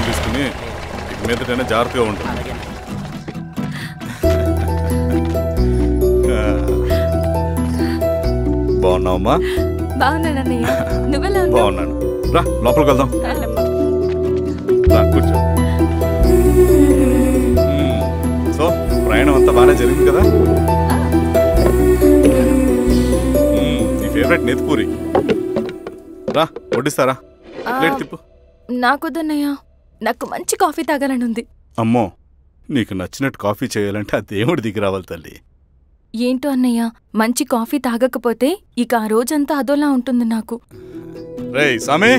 తీసుకుని మీదటైనా జాగ్రత్తగా ఉంటుంది. బాగున్నావమ్మా? బాగున్నాను. రా లోపలికి వెళ్దాం. రా కూర్చో. సో ప్రయాణం అంతా బాగానే జరిగింది కదా? నీ ఫేవరెట్ నెత్తిపూరి. రా వడ్డిస్తారా? ప్లేట్ తిప్పు. నాకొద్దన్నయ్యా, నాకు మంచి కాఫీ తాగాలని ఉంది. అమ్మో, నీకు నచ్చినట్టు కాఫీ చేయాలంటే ఆ దేవుడి దిగి రావాలి తల్లి. ఏంటో అన్నయ్య, మంచి కాఫీ తాగకపోతే ఇక ఆ రోజంతా అదోలా ఉంటుంది నాకు. రేయ్ సామే,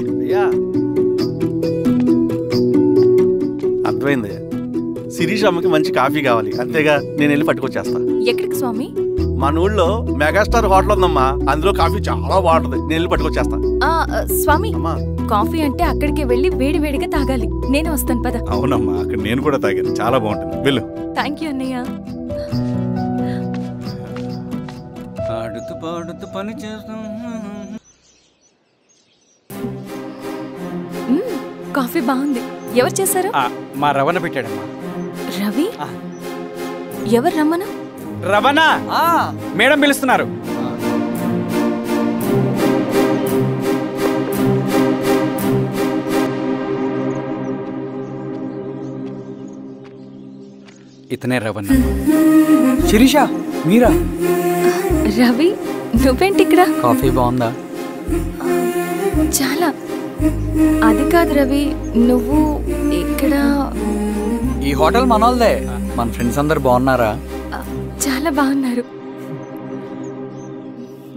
అర్థమైంది. శిరీష్ అమ్మకి మంచి కాఫీ కావాలి, అంతేగా నేను వెళ్ళి పట్టుకొచ్చేస్తా. ఎక్కడికి స్వామి? మన ఊళ్ళో మెగాస్టార్ హోటల్ ఉందమ్మా, అందులో కాఫీ చాలా బాగుంటుంది, నేను వెళ్ళి పట్టుకొచ్చేస్తా. స్వామి, కాఫీ అంటే అక్కడికి వెళ్ళి వేడి వేడిగా తాగాలి. నేను వస్తాను పద. అవునమ్మా, అక్కడ నేను కూడా తాగాను, చాలా బాగుంటుంది. వెళ్ళు. థ్యాంక్ యూ అన్నయ్య. ఆడుతూ పాడుతూ పని చేస్తాం. కాఫీ బాగుంది. ఎవరు చేశారు? మా రవణ పెట్టాడమ్మా. రవి? ఎవరు రమ్మను? రవణ మేడం పిలుస్తున్నారు. ఇతనే రవణ. శిరీష మీరా? రవి నువ్వేంటి ఇక్కడ? కాఫీ బాగుందా? చాలా. అది కాదు రవి, నువ్వు ఇక్కడ? ఈ హోటల్ మనోల్దే. మన ఫ్రెండ్స్ అందరు బాగున్నారా? చాలా బాగున్నారు.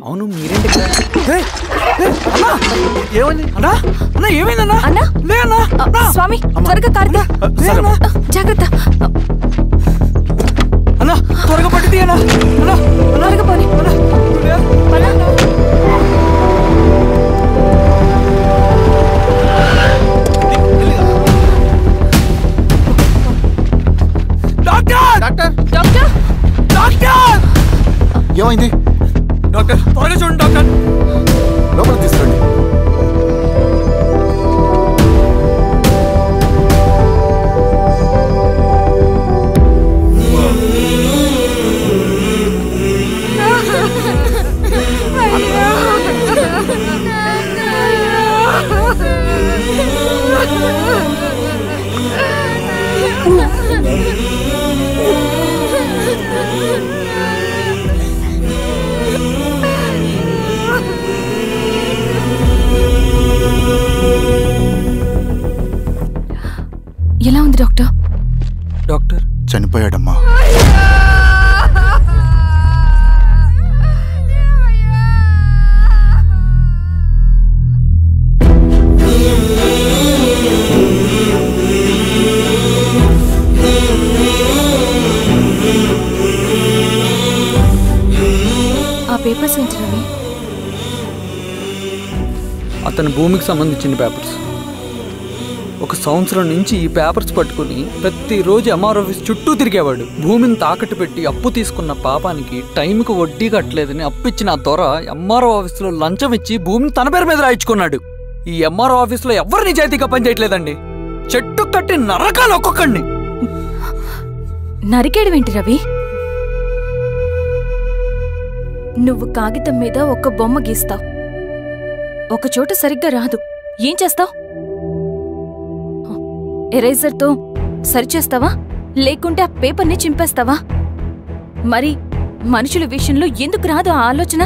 అవును మీరేంటి? ఏమైందన్నా? స్వామి త్వరగా కారుతా. జాగ్రత్త అన్నా, త్వరగా పట్టి తీయనా. త్వరగా పోనీ. ఏమైంది డాక్టర్? త్వరగా చూడండి డాక్టర్. లోపలికి తీసుకురండి. ఎలా ఉంది డాక్టర్? డాక్టర్ చనిపోయాడమ్మా. ఆ పేపర్స్ ఏంటి రవి? అతని భూమికి సంబంధించిన పేపర్స్. ఒక సంవత్సరం నుంచి ఈ పేపర్స్ పట్టుకుని ప్రతిరోజు ఎంఆర్ ఆఫీస్ చుట్టూ తిరిగేవాడు. భూమిని తాకట్టు పెట్టి అప్పు తీసుకున్న పాపానికి టైంకి వడ్డీ కట్టలేదని అప్పిచ్చిన ఆ దొర ఎంఆర్ఓ ఆఫీస్లో లంచం ఇచ్చి భూమిని తన పేరు మీద రాయించుకున్నాడు. ఈ ఎంఆర్ఓ ఆఫీస్లో ఎవరు నిజాయితీగా పనిచేయట్లేదండి. చెట్టు కట్టి నరకాలు ఒక్కొక్కడిని. నరికేడవేంటి రవి? నువ్వు కాగితం మీద ఒక బొమ్మ గీస్తావు, ఒక చోట సరిగ్గా రాదు, ఏం చేస్తావు? ఎరేజర్తో సరిచేస్తావా, లేకుంటే ఆ పేపర్ని చింపేస్తావా? మరి మనుషుల విషయంలో ఎందుకు రాదు ఆ ఆలోచన?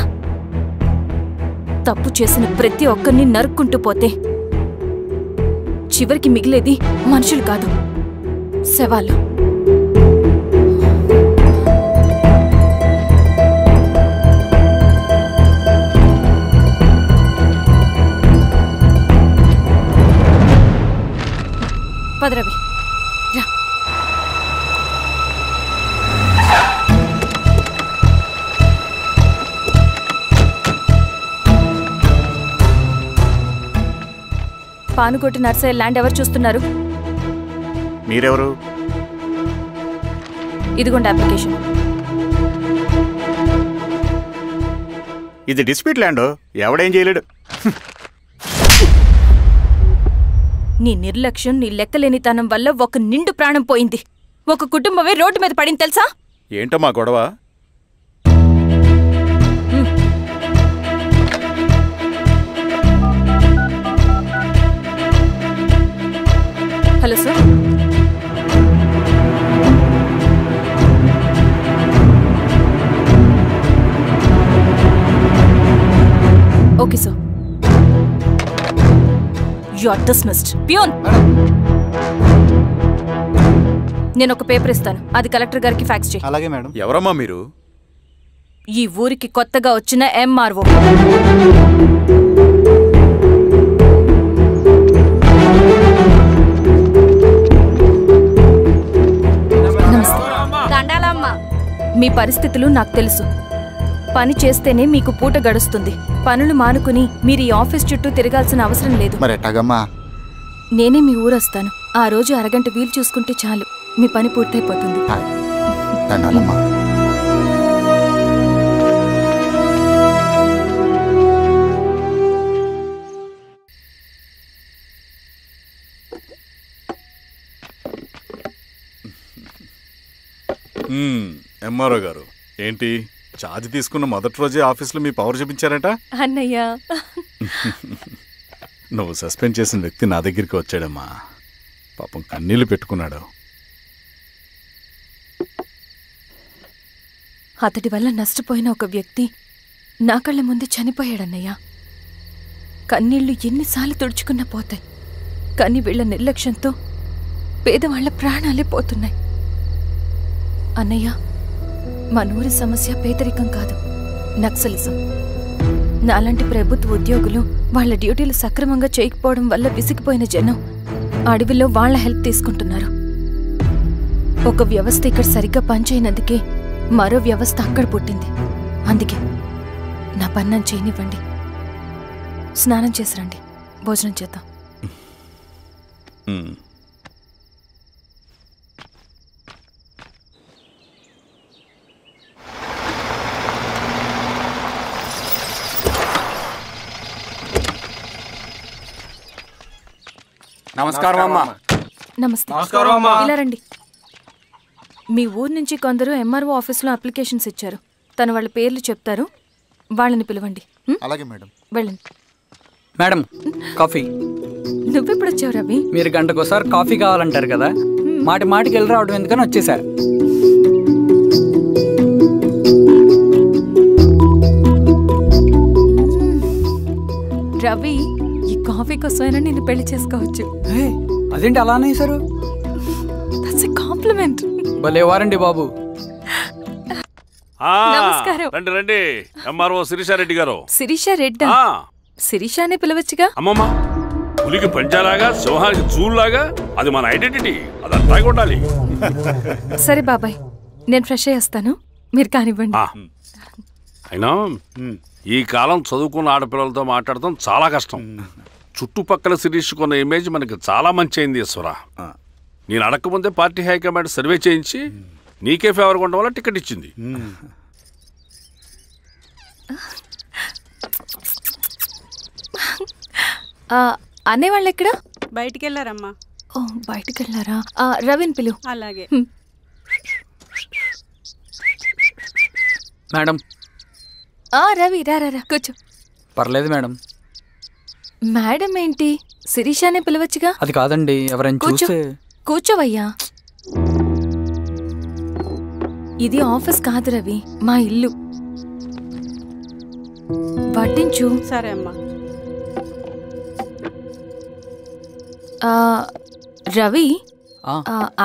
తప్పు చేసిన ప్రతి ఒక్కరిని నరుక్కుంటూ పోతే చివరికి మిగిలేది మనుషులు కాదు, శవాలు. పదరవి రా. పానుకోటి నర్సయ్య ల్యాండ్ ఎవరు చూస్తున్నారు? మీరెవరు? ఇదిగోండి అప్లికేషన్. ఇది డిస్ప్యూట్ ల్యాండ్, ఎవడేం చేయలేడు. నీ నిర్లక్ష్యం, నీ లెక్కలేనితనం వల్ల ఒక నిండు ప్రాణం పోయింది. ఒక కుటుంబమే రోడ్డు మీద పడింది తెలుసా? ఏంటమ్మా గొడవ? Hello sir. Okay sir. You are dismissed. Peon, నేను ఒక పేపర్ ఇస్తాను, అది కలెక్టర్ గారికి ఫ్యాక్స్ చేయి. అలాగే మేడం. ఎవరమ్మా మీరు? ఈ ఊరికి కొత్తగా వచ్చిన ఎంఆర్ఓ. మీ పరిస్థితులు నాకు తెలుసు. పని చేస్తేనే మీకు పూట గడుస్తుంది. పనులు మానుకుని మీరు ఈ ఆఫీస్ చుట్టూ తిరగాల్సిన అవసరం లేదు. నేనే మీ ఊరొస్తాను. ఆ రోజు అరగంట వీలు చూసుకుంటే చాలు, మీ పని పూర్తయిపోతుంది. ఎంఆర్ఓ గారు, ఏంటి ఛార్జ్ తీసుకున్న మొదటి రోజే ఆఫీస్లో మీ పవర్ చూపించారట? అన్నయ్య, నువ్వు సస్పెండ్ చేసిన వ్యక్తి నా దగ్గరికి వచ్చాడమ్మా. పాపం కన్నీళ్లు పెట్టుకున్నాడు. అతడి వల్ల నష్టపోయిన ఒక వ్యక్తి నా కళ్ళ ముందు చనిపోయాడన్నయ్య. కన్నీళ్లు ఎన్నిసార్లు తుడుచుకున్నా పోతాయి, కానీ వీళ్ల నిర్లక్ష్యంతో పేదవాళ్ల ప్రాణాలే పోతున్నాయి. అన్నయ్య, మా నూరి సమస్య పేదరికం కాదు, నక్సలిజం. నాలాంటి ప్రభుత్వ ఉద్యోగులు వాళ్ల డ్యూటీలు సక్రమంగా చేయకపోవడం వల్ల విసిగిపోయిన జనం అడవిలో వాళ్ల హెల్ప్ తీసుకుంటున్నారు. ఒక వ్యవస్థ ఇక్కడ సరిగ్గా పనిచేయనందుకే మరో వ్యవస్థ అక్కడ పుట్టింది. అందుకే నా పన్నం చేయనివ్వండి. స్నానం చేసిరండి, భోజనం చేద్దాం. నమస్కారం అమ్మా. నమస్తే. ఇలా రండి. మీ ఊరు నుంచి కొందరు ఎంఆర్ఓ ఆఫీస్లో అప్లికేషన్స్ ఇచ్చారు. తను వాళ్ళ పేర్లు చెప్తారు, వాళ్ళని పిలవండి. అలాగే మేడం. వెళ్ళండి. Madam, coffee. నువ్వెప్పుడు వచ్చావు రవి? మీరు గంటకోసారి కాఫీ కావాలంటారు కదా, మాటి మాటికి వెళ్ళి రావడం ఎందుకని వచ్చేసా. రవి, ఈ కాఫీ కోసమైనా నేను పెళ్లి చేసుకోవచ్చు. అదేంటి అలా అనేసారు? That's a compliment. భలే వారండి బాబు. నమస్కారం. రండి రండి. ఎంఆర్ఓ శిరీషారెడ్డి గారు. శిరీషారెడ్డి? శిరీష అనే పిలవచ్చుగా. అమ్మమ్మ, పులికి పంచాలాగా సింహానికి చూలాగా అది మన ఐడెంటిటీ, అదంతా ఉండాలి. సరే బాబాయ్, నేను ఫ్రెష్ అయ్యి వస్తాను, మీరు కానివ్వండి. అయినా ఈ కాలం చదువుకున్న ఆడపిల్లలతో మాట్లాడటం చాలా కష్టం. చుట్టుపక్కల శిరీష్ కొన్న ఇమేజ్ మనకి చాలా మంచి అయింది ఈశ్వర. నేను అడగకముందే పార్టీ హైకమాండ్ సర్వే చేయించి నీకే ఫేవర్గా ఉండడం వల్ల టికెట్ ఇచ్చింది. అనేవాళ్ళు ఎక్కడ? బయటికి వెళ్ళారమ్మా. ఓ, బయటికి వెళ్ళారా? రవిని పిలు. అలాగే మేడం. రవి రా రా, కూర్చో. పర్లేదు మేడం. మేడం ఏంటి, శిరీషానే పిలవచ్చుగా. అది కాదండి, ఎవరైనా చూస్తే. కూర్చోవయ్యా. ఇది ఆఫీస్ కాదు రవి, మా ఇల్లు. వడ్డించు. సరే అమ్మా. రవి,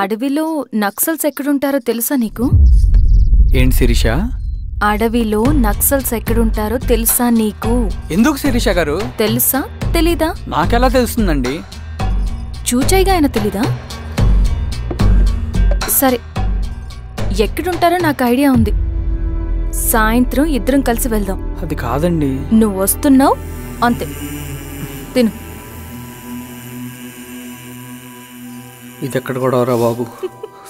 అడవిలో నక్సల్స్ ఎక్కడుంటారో తెలుసా నీకు? ఏంటి శిరీష? అడవిలో నక్సల్స్ ఎక్కడుంటారో తెలుసా నీకు? ఎందుకు శిరీష గారు? తెలుసా తెలీదా? నాకెలా తెలుస్తుందండి? చూచాయిగా ఆయన తెలీదా? సరే, ఎక్కడుంటారో నాకు ఐడియా ఉంది. సాయంత్రం ఇద్దరం కలిసి వెళ్దాం. అది కాదండి. నువ్వు వస్తున్నావు అంతే, తిను. ఇదెక్కడ కూడా రా బాబు,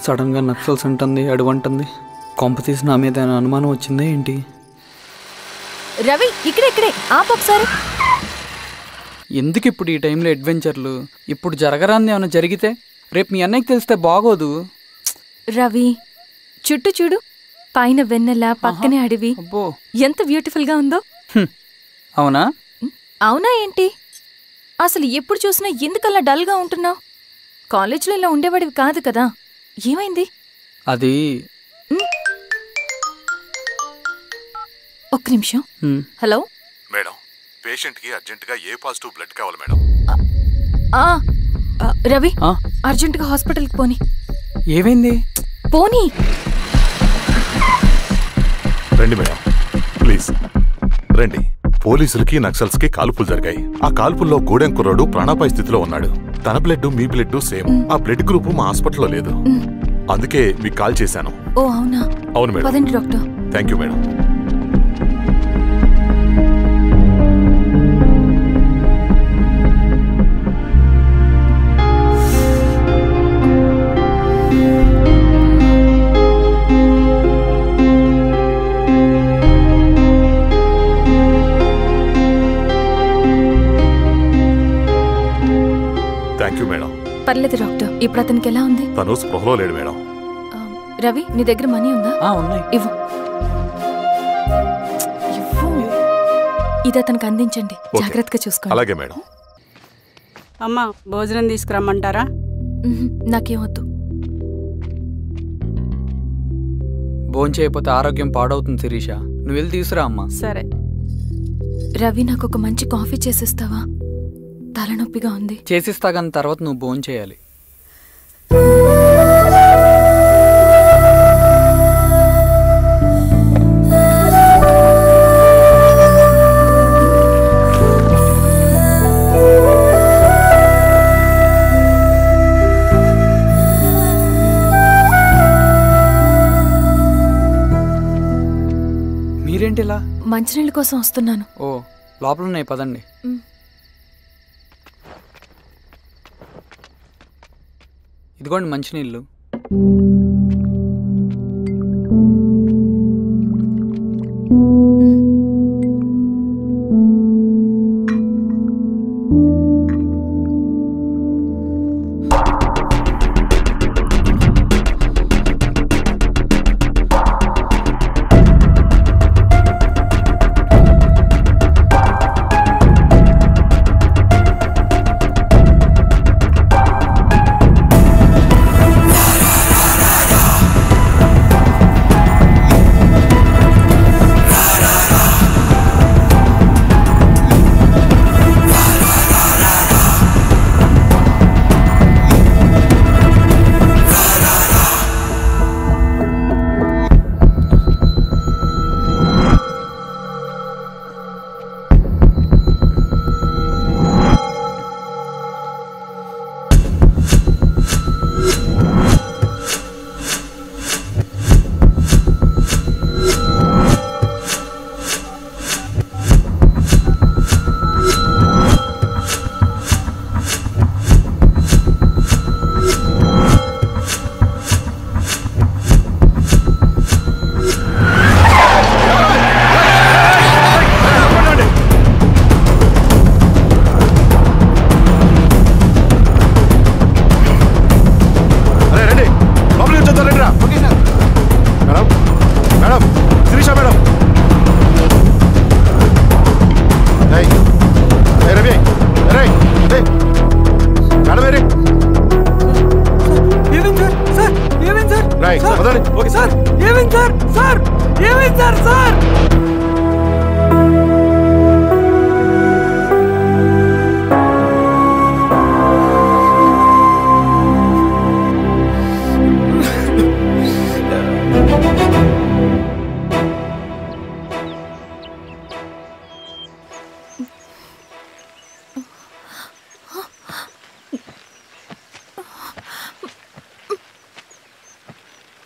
సడన్ గా నక్సల్స్ అంటుంది, అడువంటుంది. కొంప తీసి నా మీద అనుమానం వచ్చిందే ఏంటి? రవి, ఇక్కడే ఆపు ఒకసారి. ఎందుకు ఇప్పుడు ఈ టైంలో అడ్వెంచర్లు? ఇప్పుడు జరగరాంది ఏమైనా జరిగితే రేపు మీ అన్నయ్యకి తెలిస్తే బాగోదు. రవి, చుట్టూ చూడు, పైన వెన్నెల, పక్కనే అడవి. అబ్బో, ఎంత బ్యూటిఫుల్గా ఉందో. అవునా? అవునా ఏంటి? అసలు ఎప్పుడు చూసినా ఎందుకలా డల్గా ఉంటున్నావు? కాలేజ్లో ఇలా ఉండేవాడివి కాదు కదా, ఏమైంది? అది ఒక్క నిమిషం. హలో మేడం, పేషెంట్కి అర్జెంటుగా ఏ పాజిటివ్ బ్లడ్ కావాలి మేడం. రవి, అర్జెంటుగా హాస్పిటల్కి పోనీ. ఏమైంది? పోనీ. రండి మేడం, ప్లీజ్ రండి. పోలీసులకి నక్సల్స్కి కాల్పులు జరిగాయి. ఆ కాల్పుల్లో గూడెం కుర్రాడు ప్రాణాపాయ స్థితిలో ఉన్నాడు. తన బ్లడ్ మీ బ్లడ్ సేమ్. ఆ బ్లడ్ గ్రూప్ మా హాస్పిటల్లో లేదు, అందుకే మీకు కాల్ చేశాను. ఓ అవునా? అవును మేడం. పదండి doctor. Thank you madam. Thank you madam. పర్లేదు డాక్టర్. ఇప్పుడు అతనికి ఎలా ఉంది? తను స్పృహలో లేడు మేడం. రవి, నీ దగ్గర మనీ ఉందా? ఉన్నాయి. ఇవ్వు. ఇది అతనికి అందించండి, జాగ్రత్తగా చూసుకోండి. అలాగే మేడం. అమ్మా, భోజనం తీసుకురమ్మంటారా? నాకేమొద్దు. భోంచేయకపోతే ఆరోగ్యం పాడవుతుంది శిరీష. నువ్వు వెళ్ళి తీసురా అమ్మా. సరే. రవి, నాకు ఒక మంచి కాఫీ చేసిస్తావా? తలనొప్పిగా ఉంది. చేసిస్తా కానీ తర్వాత నువ్వు భోంచేయాలి. మీరేంటిలా? మంచినీళ్ళ కోసం వస్తున్నాను. ఓ, లోపలున్నాయి, పదండి. ఇదిగోండి మంచినీళ్ళు.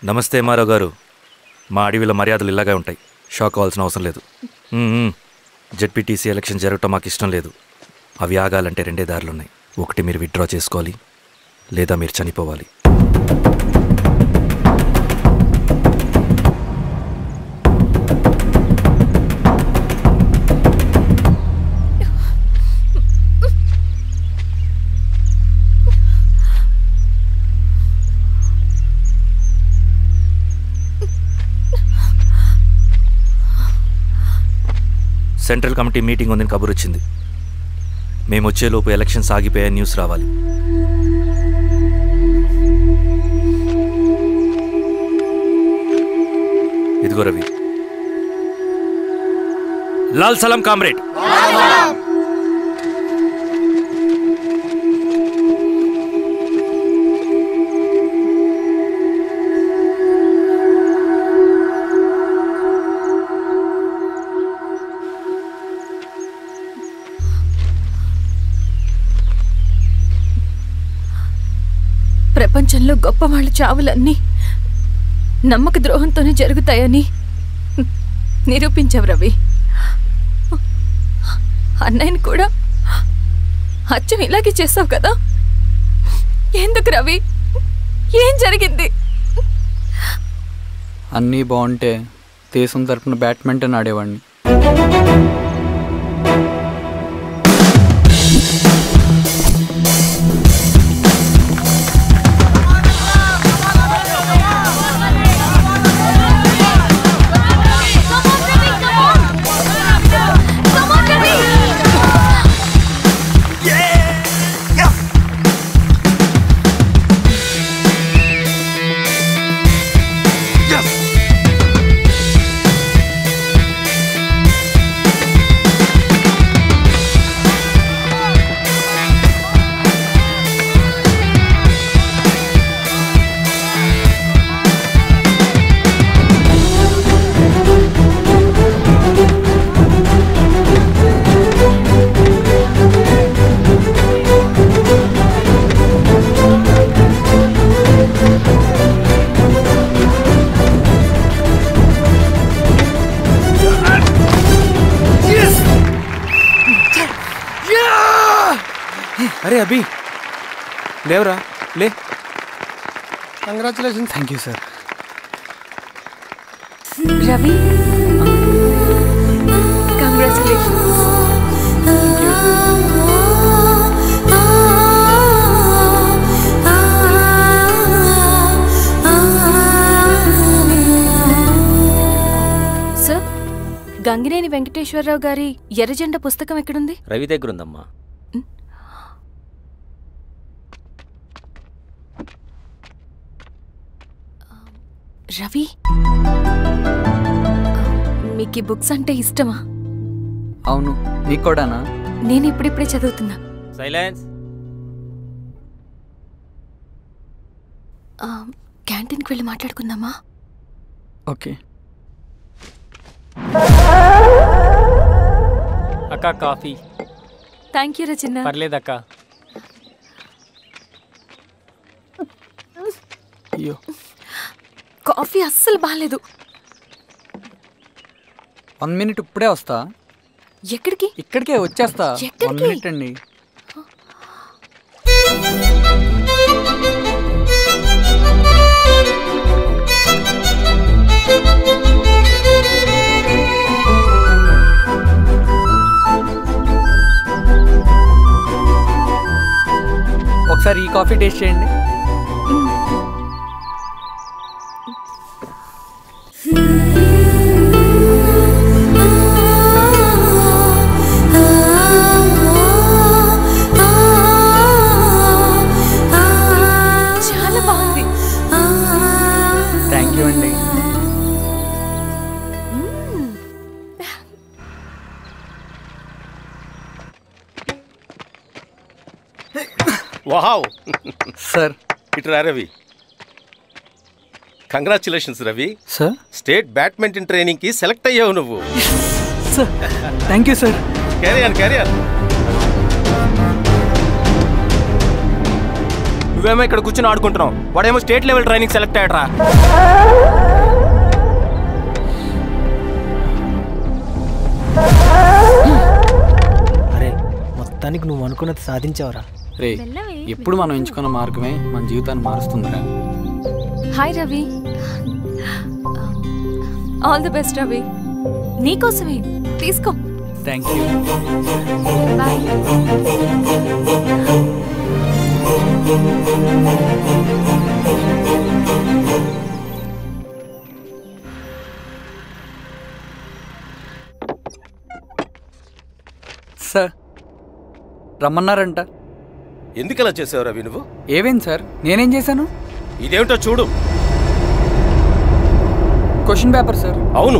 నమస్తే మారావు గారు. మా అడవిలో మర్యాదలు ఇలాగే ఉంటాయి, షాక్ అవ్వాల్సిన అవసరం లేదు. జెడ్పీటీసీ ఎలక్షన్ జరగటం మాకు ఇష్టం లేదు. అవి ఆగాలంటే రెండే దారులున్నాయి. ఒకటి మీరు విత్డ్రా చేసుకోవాలి, లేదా మీరు చనిపోవాలి. సెంట్రల్ కమిటీ మీటింగ్ ఉందని కబురు వచ్చింది. మేము వచ్చేలోపు ఎలక్షన్స్ ఆగిపోయే న్యూస్ రావాలి. ఇదిగో రవి. లాల్ సలాం కామ్రేడ్. ప్రపంచంలో గొప్పవాళ్ళ చావులన్నీ నమ్మక ద్రోహంతోనే జరుగుతాయని నిరూపించావు రవి. అన్నయ్యని కూడా అచ్చం ఇలాగే చేసావు కదా. ఎందుకు రవి? ఏం జరిగింది? అన్నీ బాగుంటే దేశం తరపున బ్యాడ్మింటన్ ఆడేవాడిని. అరే అభి, లేవరా, లే. Congratulations. Thank you sir. Ravi, congratulations. Sir, Gangineni Venkateswara Rao గారి ఎర్రజెండ పుస్తకం ఎక్కడుంది? రవి దగ్గర ఉందమ్మా. రవి, మీకు ఈ బుక్స్ అంటే ఇష్టమా? అవును, నీకు కూడానా? నేను ఇప్పుడిప్పుడే చదువుతున్నా. సైలెన్స్. క్యాంటీన్కి వెళ్ళి మాట్లాడుకుందామా? ఓకే. అక్క కాఫీ. థ్యాంక్ యూ రచన. పర్లేదక్క. అయ్యో, కాఫీ అస్సలు బాగాలేదు. 1 minute ఇప్పుడే వస్తా. ఎక్కడికి? ఇక్కడికే వచ్చేస్తా. 1 minute అండి. ఒకసారి ఈ కాఫీ టేస్ట్ చేయండి. చాలా బాగుంది. థ్యాంక్ యూ అండి. వావ్. సార్, ఇటురా Ravi. Congratulations Ravi. Sir, state badminton training కి సెలెక్ట్ అయ్యావు నువ్వు. Sir thank you sir. Career. నువ్వేమో ఇక్కడ కూర్చొని ఆడుకుంటున్నావు, వాడేమో స్టేట్ లెవెల్ ట్రైనింగ్ సెలెక్ట్ అయ్యాడ్రా. అరే, మొత్తానికి నువ్వు అనుకున్నది సాధించావురా. రే, ఎప్పుడు మనం ఎంచుకున్న మార్గమే మన జీవితాన్ని మారుస్తుందిరా. Hi Ravi. All the best Ravi. నీకోసమే, తీసుకో. Thank you. బాయ్. సార్ రమ్మన్నారంట. ఎందుకు ఇలా చేసావు రవి నువ్వు? ఏవేం సార్, నేనేం చేశాను? ఇదేమిటో చూడు. Question paper sir. అవును,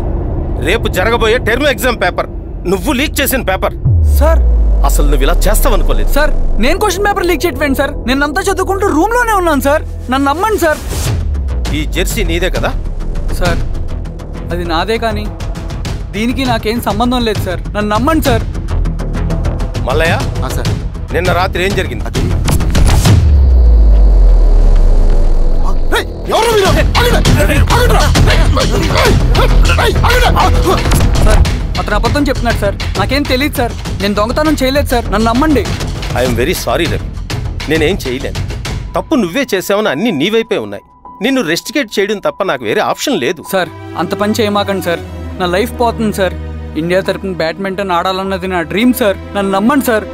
రేపు జరగబోయే టర్మ్ ఎగ్జామ్ పేపర్. నువ్వు లీక్ చేసిన పేపర్. సార్ అసలు నువ్వు ఇలా చేస్తావనుకోలేదు. సార్ నేను క్వశ్చన్ పేపర్ లీక్ చేయట్లేండి సార్. నేను అంతా చదువుకుంటూ రూమ్లోనే ఉన్నాను సార్. నన్ను నమ్మండి సార్. ఈ జెర్సీ నీదే కదా? సార్ అది నాదే, కానీ దీనికి నాకేం సంబంధం లేదు సార్. నన్ను నమ్మండి సార్. మల్లయ్య సార్, నిన్న రాత్రి ఏం జరిగింది? సార్ అతను అబద్ధం చెప్తున్నాడు సార్. నాకేం తెలియదు సార్. నేను దొంగతనం చేయలేదు సార్. నన్ను నమ్మండి. ఐఎమ్ వెరీ సారీ రవి, నేనేం చేయలేను. తప్పు నువ్వే చేసావని అన్ని నీ వైపే ఉన్నాయి. నిన్ను రెస్టికేట్ చేయడం తప్ప నాకు వేరే ఆప్షన్ లేదు. సార్ అంత పని చేయమాకండి సార్. నా లైఫ్ పోతుంది సార్. ఇండియా తరపున బ్యాడ్మింటన్ ఆడాలన్నది నా డ్రీమ్ సార్. నన్ను నమ్మండి సార్.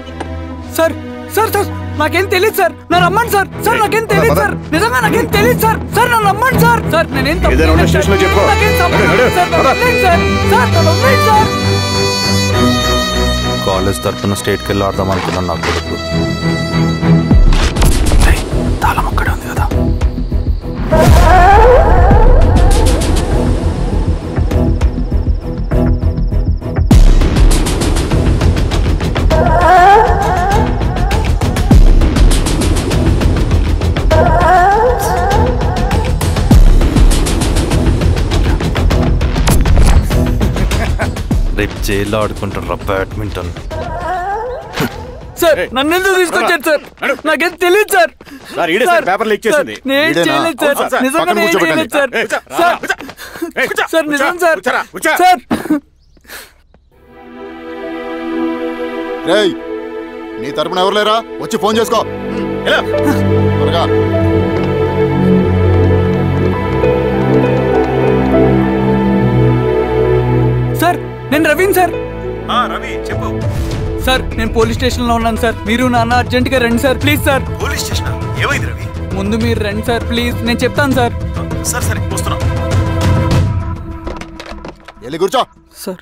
సార్ సార్ సార్ నాకేం తెలియదు సార్. నన్ను నమ్మండి సార్. సార్ నాకేం తెలియదు సార్. నిజంగా నాకేం తెలియదు సార్. సార్ నన్ను నమ్మండి సార్. సార్ నేనేం తప్పు చేయలేదు సార్. నాకేం సంబంధం లేదు సార్. నన్ను వదిలేయండి సార్. సార్ నన్ను వదిలేయండి సార్. కాలేజ్ తరఫున స్టేట్కి వెళ్ళి ఆడదాం అనుకున్నాను. నా కొడుకు తాళం అక్కడే ఉంది కదా. రేపు జైల్లో ఆడుకుంటారా బ్యాడ్మింటన్? సార్ నన్ను ఎందుకు తీసుకొచ్చారు సార్? నాకేం తెలియదు సార్. పేపర్ లీక్ చేసింది. నేను చేయలేదు సార్. నిజంగా నేను చేయలేదు సార్. సార్ సార్ నిజం సార్. సార్ రేయ్, నీ తరపున ఎవరు లేరా? వచ్చి ఫోన్ చేసుకో త్వరగా. సార్ నేను రవీన్ సార్. రవి చెప్పు. సార్ నేను పోలీస్ స్టేషన్లో ఉన్నాను సార్. మీరు నాన్న అర్జెంట్గా రండి sir. Please sir. Police station ఏమైంది రవి? ముందు మీరు రండి సార్ ప్లీజ్. నేను చెప్తాను సార్. సరే సరే వస్తున్నా. వెళ్ళి కూర్చో. సార్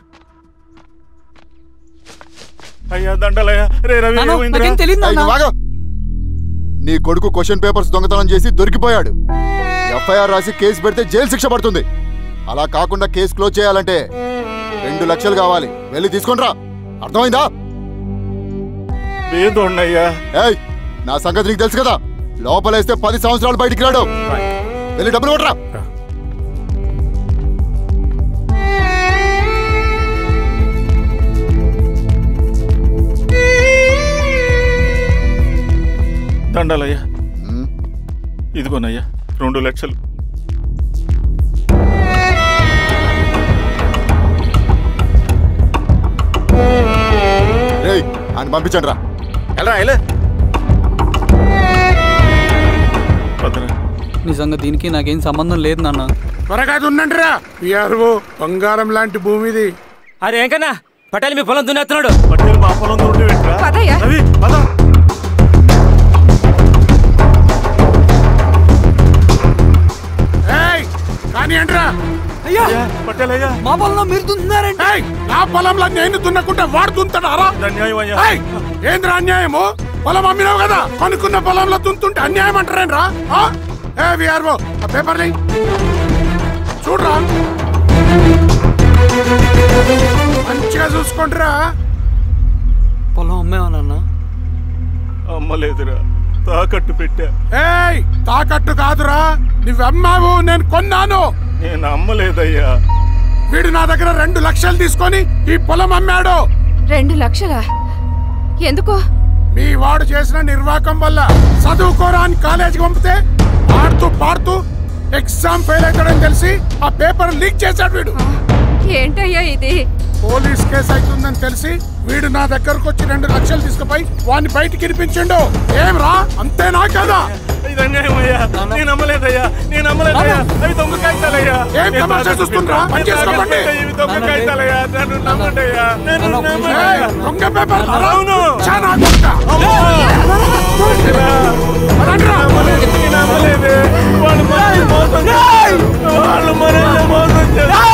అయ్యా దండలయ్యా. రే రవి నాకేం తెలియదు. నీ కొడుకు క్వశ్చన్ పేపర్స్ దొంగతనం చేసి దొరికిపోయాడు. ఎఫ్ఐఆర్ రాసి కేసు పెడితే జైలు శిక్ష పడుతుంది. అలా కాకుండా కేసు క్లోజ్ చేయాలంటే 2 లక్షలు కావాలి. వెళ్ళి తీసుకుంట్రా. అర్థమైందా? ఏయ్, నా సంగతి నీకు తెలుసు కదా. లోపలేస్తే 10 సంవత్సరాలు బయటికి రాడు. వెళ్ళి డబ్బులు కొట్టరా. దండాలయ్యా. ఇదిగోనయ్యా 2 లక్షలు. రేయ్, ఆయన పంపించండి రా. నిజంగా దీనికి నాకేం సంబంధం లేదు నాన్న. త్వరగా దున్నండి రా. బంగారం లాంటి భూమిది. అరే ఏంకన్నా పటేల్ మీ పొలం దున్నేస్తున్నాడు. పటేల్ మా పొలం కానీ ఏంట్రా? అయ్యా మా పొలంలో మీరు దున్నుతున్నారంటే నా పొలంలో నేను దున్నకుంటే వాడు దున్నుతాడా? ఏంద్రా అన్యాయము? పొలం అమ్మినావు కదా, అనుకున్న పొలంలో దున్నుతుంటే అన్యాయం అంటారేంట్రా? విఆర్ఓ పేపర్ని చూడరా, మంచిగా చూసుకుంటారా. పొలం అమ్మేవా? అమ్మలేదురా, తాకట్టు పెట్టా. తాకట్టు కాదురా, నువ్వు అమ్మావు, నేను కొన్నాను. నేను అమ్మలేదయ్యా. వీడు నా దగ్గర 2 లక్షలు తీసుకొని ఈ పొలం అమ్మాడు. 2 లక్షలా? ఎందుకో? మీ వాడు చేసిన నిర్వాకం వల్ల చదువుకోరా అని కాలేజీకి పంపితే ఆడుతూ పాడుతూ ఎగ్జామ్ ఫెయిల్ అవుతాడని తెలిసి ఆ పేపర్ లీక్ చేశాడు వీడు. ఏంటయ్యా ఇది? పోలీస్ కేసు అవుతుందని తెలిసి వీడు నా దగ్గరకు వచ్చి 2 లక్షలు తీసుకుపోయి వాడిని బయటికి వినిపించిండు. ఏం రా, అంతేనా కదా? నేను అమ్మలేదయ్యా, నేను అమ్మలేదయ్యా. అవి దొంగ కాగితాలయ్యా. ఏం తమాషా చూస్తుండ్రా? పని చేసుకోకండి. ఇవి దొంగ కాగితాలయ్యా, నన్ను నమ్మండియ్యా. దొంగ పేపర్. అవును. చాలా వాళ్ళు మనల్ని మోసం చేస్తారు.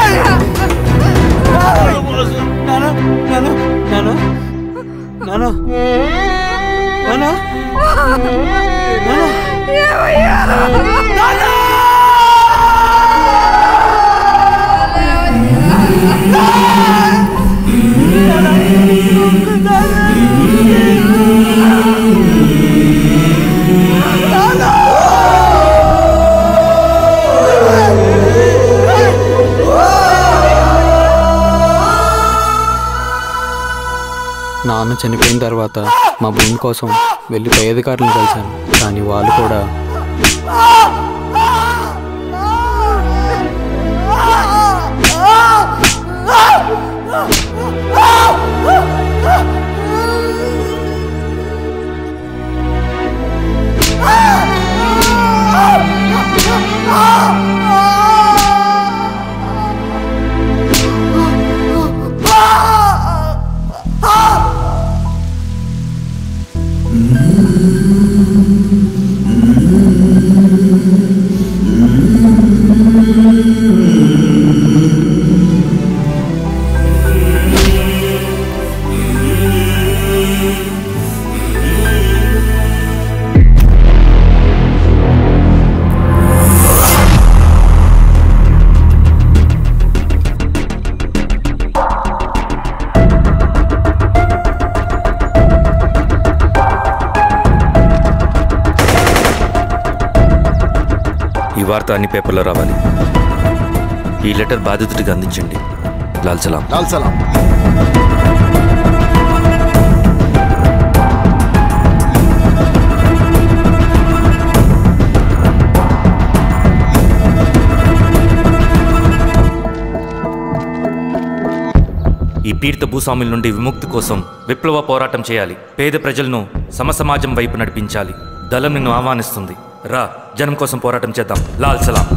నానా నానా నాన్న చనిపోయిన తర్వాత మా భూమి కోసం వెళ్ళి పై అధికారులను కలిశాను, కానీ వాళ్ళు కూడా ఈ వార్త అన్ని పేపర్లో రావాలి. ఈ లెటర్ బాధితుడికి అందించండి. లాల్ సలాం. లాల్ సలాం. ఈ పీడిత భూస్వాముల నుండి విముక్తి కోసం విప్లవ పోరాటం చేయాలి. పేద ప్రజలను సమసమాజం వైపు నడిపించాలి. దళం నిన్ను ఆహ్వానిస్తుంది. రా, జనం కోసం పోరాటం చేద్దాం. లాల్ సలాం.